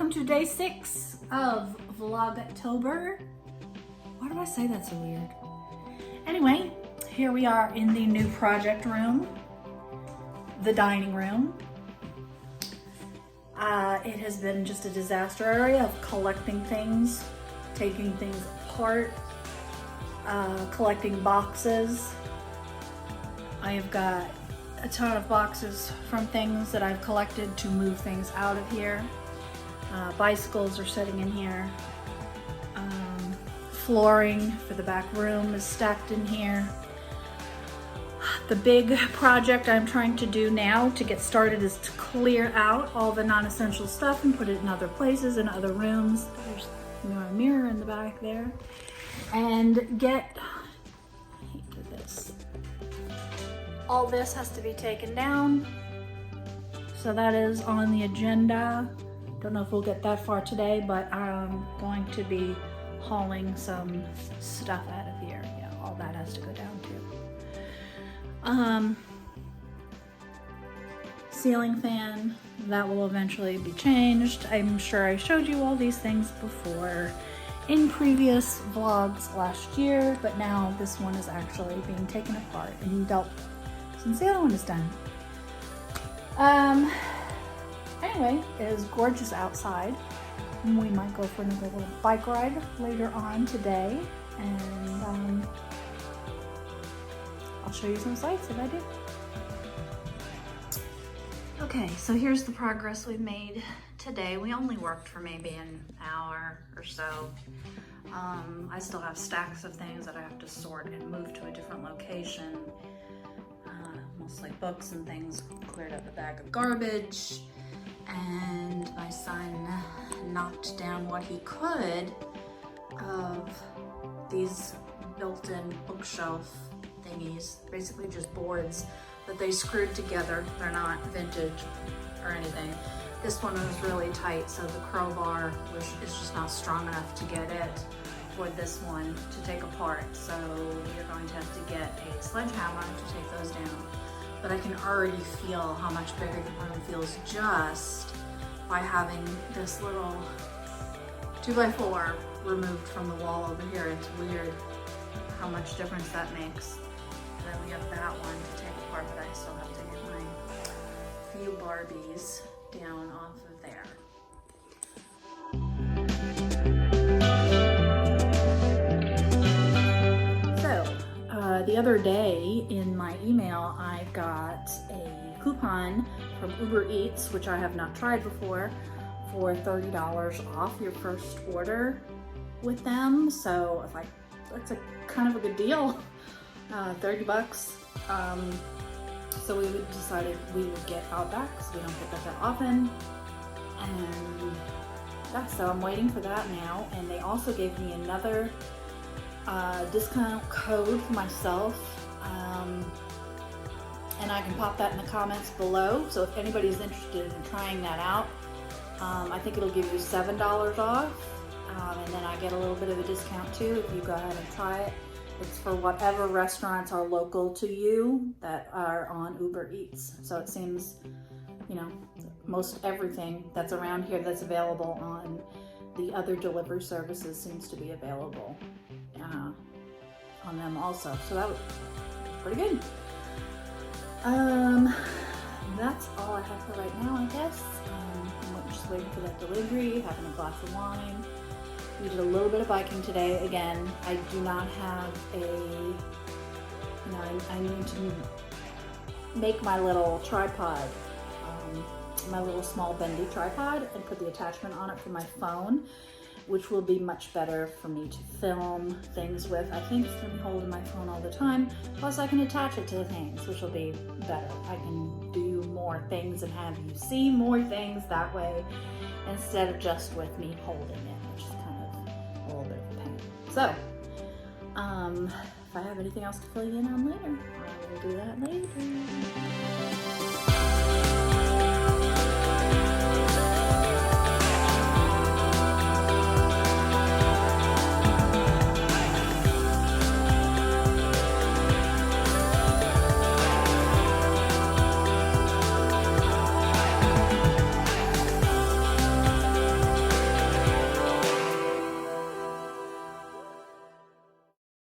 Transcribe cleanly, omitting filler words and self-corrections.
welcome to day 6 of Vlogtober. Why do I say that so weird? Anyway, here we are in the new project room, the dining room. It has been just a disaster area of collecting things, taking things apart, collecting boxes. I have got a ton of boxes from things that I've collected to move things out of here. Bicycles are sitting in here. Flooring for the back room is stacked in here. The big project I'm trying to do now to get started is to clear out all the non-essential stuff and put it in other places, in other rooms. There's a mirror in the back there. And get, I hate this. All this has to be taken down. So that is on the agenda. Don't know if we'll get that far today, but I'm going to be hauling some stuff out of here. Yeah, all that has to go down too. Ceiling fan, that will eventually be changed. I'm sure I showed you all these things before in previous vlogs last year, but now this one is actually being taken apart and dealt with since the other one is done. Anyway, it is gorgeous outside. We might go for another little bike ride later on today, and I'll show you some sights if I do. Okay, so here's the progress we've made today. We only worked for maybe an hour or so. I still have stacks of things that I have to sort and move to a different location. Mostly books and things. Cleared up a bag of garbage, and my son knocked down what he could of these built-in bookshelf thingies, basically just boards that they screwed together. They're not vintage or anything. This one was really tight, so the crowbar is just not strong enough to get it for this one to take apart. So you're going to have to get a sledgehammer to take those down. But I can already feel how much bigger the room feels just by having this little 2x4 removed from the wall over here. It's weird how much difference that makes. And then we have that one to take apart, but I still have to get my few Barbies down off of there. The other day in my email, I got a coupon from Uber Eats, which I have not tried before, for $30 off your first order with them. So that's a kind of a good deal, 30 bucks. So we decided we would get Outback because we don't get that often. And that's so I'm waiting for that now. And they also gave me another discount code for myself, and I can pop that in the comments below. So if anybody's interested in trying that out, I think it'll give you $7 off, and then I get a little bit of a discount too if you go ahead and try it. It's for whatever restaurants are local to you that are on Uber Eats. So it seems, you know, most everything that's around here that's available on the other delivery services seems to be available on them also. So that was pretty good. That's all I have for right now, I guess. I'm just waiting for that delivery, having a glass of wine. We did a little bit of biking today. Again, I do not have I need to make my little tripod, my little small bendy tripod, and put the attachment on it for my phone, which will be much better for me to film things with. I think it's gonna be holding my phone all the time. Plus I can attach it to the things, which will be better. I can do more things and have you see more things that way instead of just with me holding it, which is kind of a little bit of a pain. So, if I have anything else to fill you in on later, I will do that later.